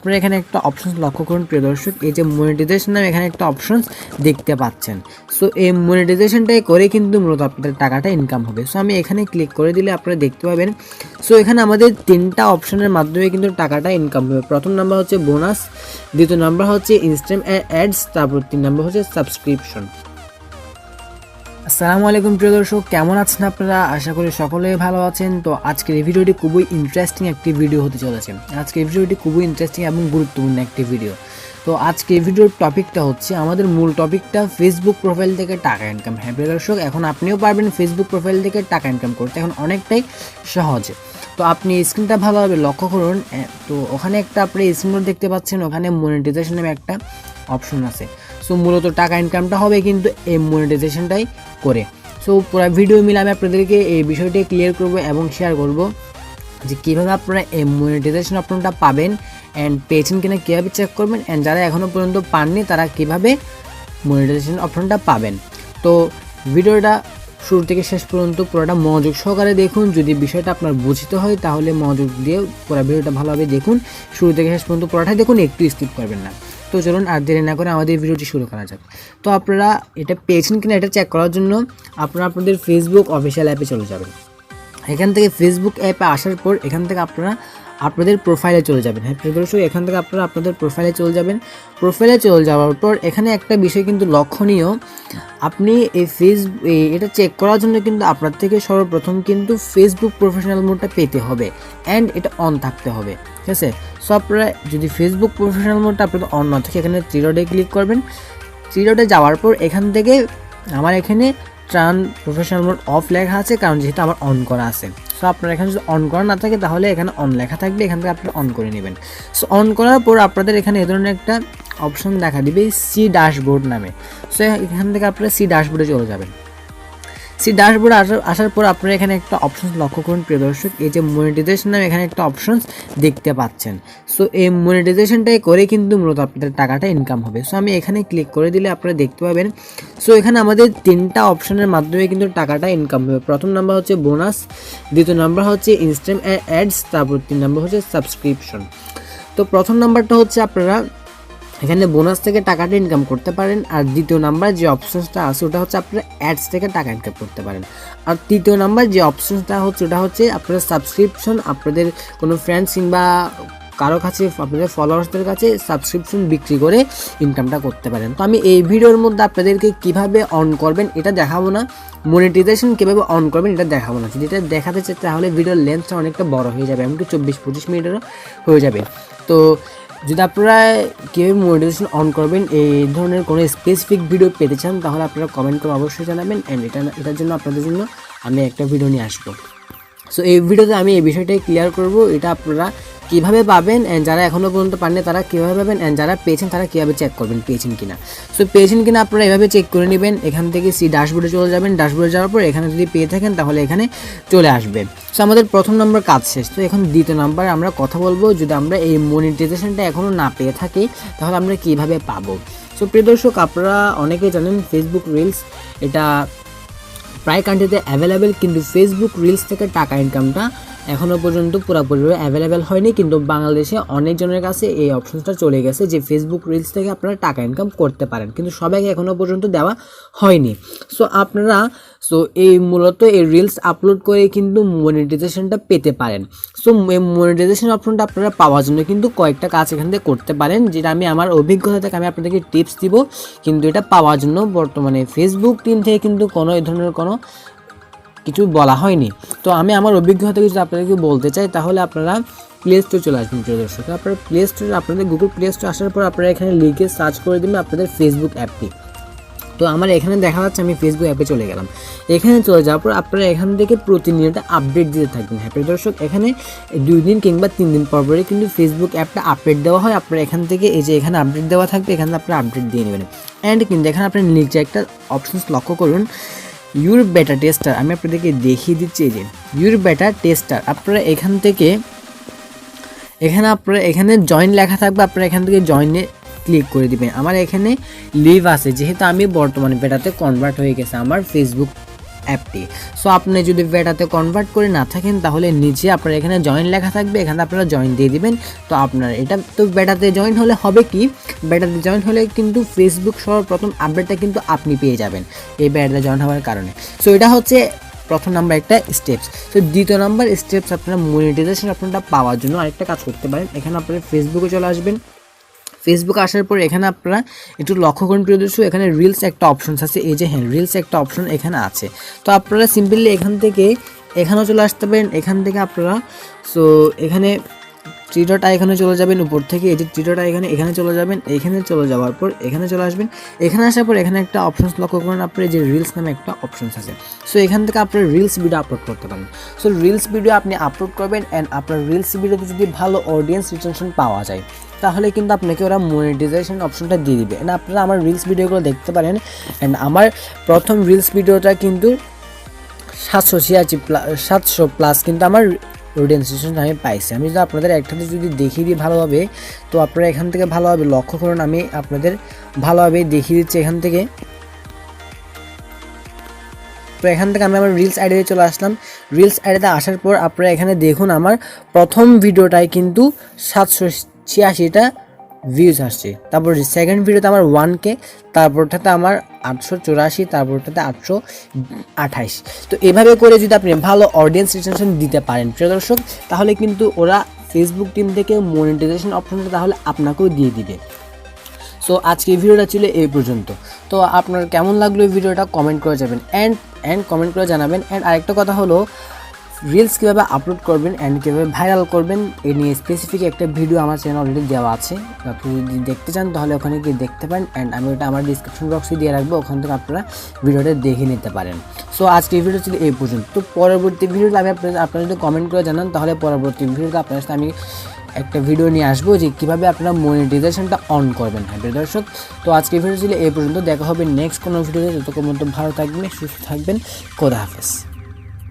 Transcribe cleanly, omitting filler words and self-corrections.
আপনারা এখানে একটা অপশনস লক্ষ্য করুন প্রিয় দর্শক, এই যে মনিটাইজেশন নামে এখানে একটা অপশন দেখতে পাচ্ছেন। সো এই মনিটাইজেশনটাই করে কিন্তু মূলত আপনাদের টাকাটা ইনকাম হবে। সো আমি এখানে ক্লিক করে দিলে আপনারা দেখতে পাবেন। সো এখানে আমাদের তিনটা অপশনের মাধ্যমে কিন্তু টাকাটা ইনকাম হবে। প্রথম নাম্বার হচ্ছে বোনাস, দ্বিতীয় নাম্বার হচ্ছে ইনস্ট্যান্ট অ্যাডস, তারপর 3 নাম্বার হচ্ছে সাবস্ক্রিপশন। আসসালামু আলাইকুম প্রিয় দর্শক, কেমন আছেন আপনারা? আশা করি সকলেই ভালো আছেন। তো আজকের এই ভিডিওটি খুবই ইন্টারেস্টিং একটি ভিডিও হতে চলেছে। আজকের এই ভিডিওটি খুবই ইন্টারেস্টিং এবং গুরুত্বপূর্ণ একটি ভিডিও। তো আজকে এই ভিডিওর টপিকটা হচ্ছে, আমাদের মূল টপিকটা ফেসবুক প্রোফাইল থেকে টাকা ইনকাম। হ্যাঁ প্রিয় দর্শক, এখন আপনিও পারবেন ফেসবুক প্রোফাইল থেকে টাকা ইনকাম করতে, এখন অনেকটাই সহজ। তো আপনি স্ক্রিনটা ভালোভাবে লক্ষ্য করুন। তো ওখানে একটা আপনি স্ক্রিন দেখতে পাচ্ছেন, ওখানে মনিটাইজেশন নামে একটা অপশন আছে। সো মূলত টাকা ইনকামটা হবে কিন্তু এই মনিটাইজেশনটাই করে। সো পুরো ভিডিও মিলে আমি আপনাদেরকে এই বিষয়টি ক্লিয়ার করব এবং শেয়ার করব যে কীভাবে আপনারা এই মনিটাইজেশন অপশনটা পাবেন, অ্যান্ড পেয়েছেন কিনা কীভাবে চেক করবেন, অ্যান্ড যারা এখনও পর্যন্ত পাননি তারা কীভাবে মনিটাইজেশন অপশনটা পাবেন। তো ভিডিওটা শুরু থেকে শেষ পর্যন্ত পুরোটা মনোযোগ সহকারে দেখুন। যদি বিষয়টা আপনার বুঝতে হয় তাহলে মনোযোগ দিয়ে পুরো ভিডিওটা ভালোভাবে দেখুন, শুরু থেকে শেষ পর্যন্ত পুরোটাই দেখুন, একটু স্কিপ করবেন না। তো চলুন আর দেরি না করে আমাদের ভিডিওটি শুরু করা যাক। তো আপনারা এটা পেয়েছেন কিনা এটা চেক করার জন্য আপনারা আপনাদের ফেসবুক অফিসিয়াল অ্যাপে চলে যাবেন। এখান থেকে ফেসবুক অ্যাপে আসার পর এখান থেকে আপনারা আপনাদের প্রোফাইলে চলে যাবেন। হ্যাঁ প্রিয় দর্শক, এখান থেকে আপনারা আপনাদের প্রোফাইলে চলে যাবেন। প্রোফাইলে চলে যাওয়ার পর এখানে একটা বিষয় কিন্তু লক্ষণীয়, আপনি এই এটা চেক করার জন্য কিন্তু আপনার থেকে সর্বপ্রথম কিন্তু ফেসবুক প্রফেশনাল মোডটা পেতে হবে, অ্যান্ড এটা অন থাকতে হবে, ঠিক আছে? সো আপনারা যদি ফেসবুক প্রফেশনাল মোডটা আপনাদের অন না থাকে, এখানে থ্রি ডটে ক্লিক করবেন। থ্রি ডটে যাওয়ার পর এখান থেকে আমার এখানে টার্ন প্রফেশনাল মোড অফ লেখা আছে, কারণ যেহেতু আমার অন করা আছে। সো আপনার এখানে যদি অন করা না থাকে তাহলে এখানে অন লেখা থাকবে, এখান থেকে আপনারা অন করে নেবেন। সো অন করার পর আপনাদের এখানে এ ধরনের একটা অপশন দেখা দিবে সি ড্যাশবোর্ড নামে। সো এখান থেকে আপনারা সি ড্যাশবোর্ডে চলে যাবেন। সি ড্যাশবোর্ডে আসার পর আপনারা এখানে একটা অপশন লক্ষ্য করুন প্রিয় দর্শক, এই যে মনিটাইজেশন নামে এখানে একটা অপশন দেখতে পাচ্ছেন। সো এই মনিটাইজেশনটাই করে কিন্তু মূলত আপনাদের টাকাটা ইনকাম হবে। সো আমি এখানে ক্লিক করে দিলে আপনারা দেখতে পাবেন। সো এখানে আমাদের তিনটা অপশনের মাধ্যমে কিন্তু টাকাটা ইনকাম হবে। প্রথম নাম্বার হচ্ছে বোনাস, দ্বিতীয় নাম্বার হচ্ছে ইনস্ট্যান্ট অ্যাডস, তারপর 3 নাম্বার হচ্ছে সাবস্ক্রিপশন। তো প্রথম নাম্বারটা হচ্ছে আপনারা এখানে বোনাস থেকে টাকাটা ইনকাম করতে পারেন, আর দ্বিতীয় নাম্বার যে অপশনসটা আছে ওটা হচ্ছে আপনারা অ্যাডস থেকে টাকা ইনকাম করতে পারেন, আর তৃতীয় নাম্বার যে অপশনসটা হচ্ছে ওটা হচ্ছে আপনারা সাবস্ক্রিপশন, আপনাদের কোনো ফ্রেন্ডস কিংবা কারো কাছে আপনাদের ফলোয়ার্সদের কাছে সাবস্ক্রিপশন বিক্রি করে ইনকামটা করতে পারেন। তো আমি এই ভিডিওর মধ্যে আপনাদেরকে কিভাবে অন করবেন এটা দেখাবো না, মনিটাইজেশন কীভাবে অন করবেন এটা দেখাবো না। যদি এটা দেখাতে চাই তাহলে ভিডিওর লেন্থটা অনেকটা বড় হয়ে যাবে, এমনকি 24-25 মিনিটেরও হয়ে যাবে। তো যদি আপনারা কীভাবে মনিটাইজেশন অন করবেন এই ধরনের কোনো স্পেসিফিক ভিডিও পেতে চান তাহলে আপনারা কমেন্ট করে অবশ্যই জানাবেন, অ্যান্ড এটার জন্য আপনাদের জন্য আমি একটা ভিডিও নিয়ে আসবো। সো এই ভিডিওতে আমি এই বিষয়টাই ক্লিয়ার করব, এটা আপনারা কীভাবে পাবেন, অ্যান্ড যারা এখনও পর্যন্ত পাননি তারা কীভাবে পাবেন, অ্যান্ড যারা পেয়েছেন তারা কীভাবে চেক করবেন পেয়েছেন কিনা। সো পেয়েছেন কিনা আপনারা এভাবে চেক করে নেবেন। এখান থেকে সি ড্যাশবোর্ডে চলে যাবেন। ড্যাশবোর্ডে যাওয়ার পর এখানে যদি পেয়ে থাকেন তাহলে এখানে চলে আসবে। সো আমাদের প্রথম নম্বর কাজ শেষ। তো এখন দ্বিতীয় নাম্বারে আমরা কথা বলবো, যদি আমরা এই মনিটাইজেশনটা এখনও না পেয়ে থাকি তাহলে আমরা কীভাবে পাবো। সো প্রিয় দর্শক, আপনারা অনেকেই জানেন ফেসবুক রিলস এটা প্রায় কান্ট্রিতে অ্যাভেলেবেল, কিন্তু ফেসবুক রিলস থেকে টাকা ইনকামটা এখনও পর্যন্ত পুরোপুরিভাবে অ্যাভেলেবেল হয়নি, কিন্তু বাংলাদেশে অনেকজনের কাছে এই অপশনটা চলে গেছে যে ফেসবুক রিলস থেকে আপনারা টাকা ইনকাম করতে পারেন, কিন্তু সবাইকে এখনও পর্যন্ত দেওয়া হয়নি। সো আপনারা এই মূলত এই রিলস আপলোড করে কিন্তু মনিটাইজেশনটা পেতে পারেন। সো এই মনিটাইজেশন অপশনটা আপনারা পাওয়ার জন্য কিন্তু কয়েকটা কাজ এখান থেকে করতে পারেন, যেটা আমি আমার অভিজ্ঞতা থেকে আমি আপনাদেরকে টিপস দিব। কিন্তু এটা পাওয়ার জন্য বর্তমানে ফেসবুক টিম থেকে কিন্তু কোনো এই ধরনের কোনো কিছু বলা হয়নি। তো আমি আমার অভিজ্ঞতা থেকে যদি আপনাদেরকে বলতে চাই তাহলে আপনারা প্লে স্টোরে চলে আসবেন প্রিয় দর্শক। আপনারা প্লে স্টোরে আপনাদের গুগল প্লে স্টোরে আসার পর আপনারা এখানে লিখে সার্চ করে দেবেন আপনাদের ফেসবুক অ্যাপটি। তো আমার এখানে দেখা যাচ্ছে আমি ফেসবুক অ্যাপে চলে গেলাম। এখানে চলে যাওয়ার পর আপনারা এখান থেকে প্রতিনিয়ত আপডেট দিতে থাকবেন। হ্যাঁ প্রিয় দর্শক, এখানে 2 দিন কিংবা 3 দিন পর পরে কিন্তু ফেসবুক অ্যাপটা আপডেট দেওয়া হয়। আপনারা এখান থেকে এই যে এখানে আপডেট দেওয়া থাকবে, এখানে আপনারা আপডেট দিয়ে নেবেন। অ্যান্ড কিন্তু এখানে আপনার নিচে একটা অপশনস লক্ষ্য করুন, ইউর বেটা টেস্টার। আমি আপনাদেরকে দেখিয়ে দিচ্ছি এই যে ইউর বেটা টেস্টার। আপনারা এখান থেকে এখানে জয়েন লেখা থাকবে, আপনারা এখান থেকে জয়েনে ক্লিক করে দিবেন। আমার এখানে লিভ আছে, যেহেতু আমি বর্তমানে বেটাতে কনভার্ট হয়ে গেছে আমার ফেসবুক অ্যাপটি। সো আপনি যদি বেটাতে কনভার্ট করে না থাকেন তাহলে নিচে আপনার এখানে জয়েন লেখা থাকবে, এখানে আপনারা জয়েন দিয়ে দিবেন। তো আপনার এটা তো বেটাতে জয়েন হলে হবে কি, বেটাতে জয়েন হলে কিন্তু ফেসবুক সর্বপ্রথম আপডেটটা কিন্তু আপনি পেয়ে যাবেন এই বেটাতে জয়েন হওয়ার কারণে। সো এটা হচ্ছে প্রথম নাম্বার একটা স্টেপস। তো দ্বিতীয় নাম্বার স্টেপস, আপনারা মনিটাইজেশন আপনারা পাওয়ার জন্য আরেকটা কাজ করতে পারেন। এখানে আপনারা ফেসবুকে চলে আসবেন। ফেসবুক আসার পর এখানে আপনারা একটু লক্ষ্য করুন প্রিয় দর্শক, এখানে রিলস একটা অপশন আছে, এই যে হ্যাঁ রিলস একটা অপশন এখানে আছে। তো আপনারা সিম্পলি এখান থেকে এখানেও চলে আসতে পারেন, এখান থেকে আপনারা সো এখানে থ্রি ডট আইকনে চলে যাবেন, উপর থেকে এই যে থ্রি ডট আইকনে এখানে চলে যাবেন, এখানে চলে যাওয়ার পর এখানে চলে আসবেন। এখানে আসার পর এখানে একটা অপশনস লক্ষ্য করুন, আপনার যে রিলস নামে একটা অপশনস আছে। সো এখান থেকে আপনার রিলস ভিডিও আপলোড করতে পারেন। সো রিলস ভিডিও আপনি আপলোড করবেন অ্যান্ড আপনার রিলস ভিডিওতে যদি ভালো অডিয়েন্স রিটেনশন পাওয়া যায় তাহলে কিন্তু আপনাকে ওরা মনিটাইজেশন অপশনটা দিয়ে দিবে। অ্যান্ড আপনারা আমার রিলস ভিডিওগুলো দেখতে পারেন। অ্যান্ড আমার প্রথম রিলস ভিডিওটা কিন্তু 700 প্লাস কিন্তু আমার রিটেনশন আমি পাইছি। আমি যদি আপনাদের একটাতে যদি দেখিয়ে দিই ভালোভাবে, তো আপনারা এখান থেকে ভালোভাবে লক্ষ্য করুন, আমি আপনাদের ভালোভাবে দেখিয়ে দিচ্ছি এখান থেকে। তো এখান থেকে আমি আমার রিলস আইডিতে চলে আসলাম। রিলস আইডিতে আসার পর আপনারা এখানে দেখুন আমার প্রথম ভিডিওটায় কিন্তু 786টা ভিউজ আসছে। তারপর সেকেন্ড ভিডিওতে আমার 1K, তারপরটাতে আমার 884, তারপরটাতে 828। তো এভাবে করে যদি আপনি ভালো অডিয়েন্স রিটেনশন দিতে পারেন প্রিয় দর্শক, তাহলে কিন্তু ওরা ফেসবুক টিম থেকে মনিটাইজেশন অপশনটা তাহলে আপনাকেও দিয়ে দিবে। সো আজকে ভিডিওটা ছিল এই পর্যন্ত। তো আপনার কেমন লাগলো এই ভিডিওটা কমেন্ট করে যাবেন অ্যান্ড কমেন্ট করে জানাবেন। অ্যান্ড আরেকটা কথা হলো, রিলস কীভাবে আপলোড করবেন অ্যান্ড কীভাবে ভাইরাল করবেন এ নিয়ে স্পেসিফিক একটা ভিডিও আমার চ্যানেল অলরেডি দেওয়া আছে। আপনি যদি দেখতে চান তাহলে ওখানে গিয়ে দেখতে পারেন। অ্যান্ড আমি ওটা আমার ডিসক্রিপশন বক্সে দিয়ে রাখবো, ওখান থেকে আপনারা ভিডিওটা দেখে নিতে পারেন। সো আজকে এই ভিডিও ছিল এই পর্যন্ত। তো পরবর্তী ভিডিওটা আমি আপনারা যদি কমেন্ট করে জানান তাহলে পরবর্তী ভিডিওটা আপনার সাথে আমি একটা ভিডিও নিয়ে আসবো যে কীভাবে আপনারা মনিটাইজেশনটা অন করবেন। হ্যাঁ প্রিয় দর্শক, তো আজকে ভিডিও ছিল এই পর্যন্ত। দেখা হবে নেক্সট কোনো ভিডিওতে। ততক্ষণ পর্যন্ত ভালো থাকবেন, সুস্থ থাকবেন, খোদা হাফেজ।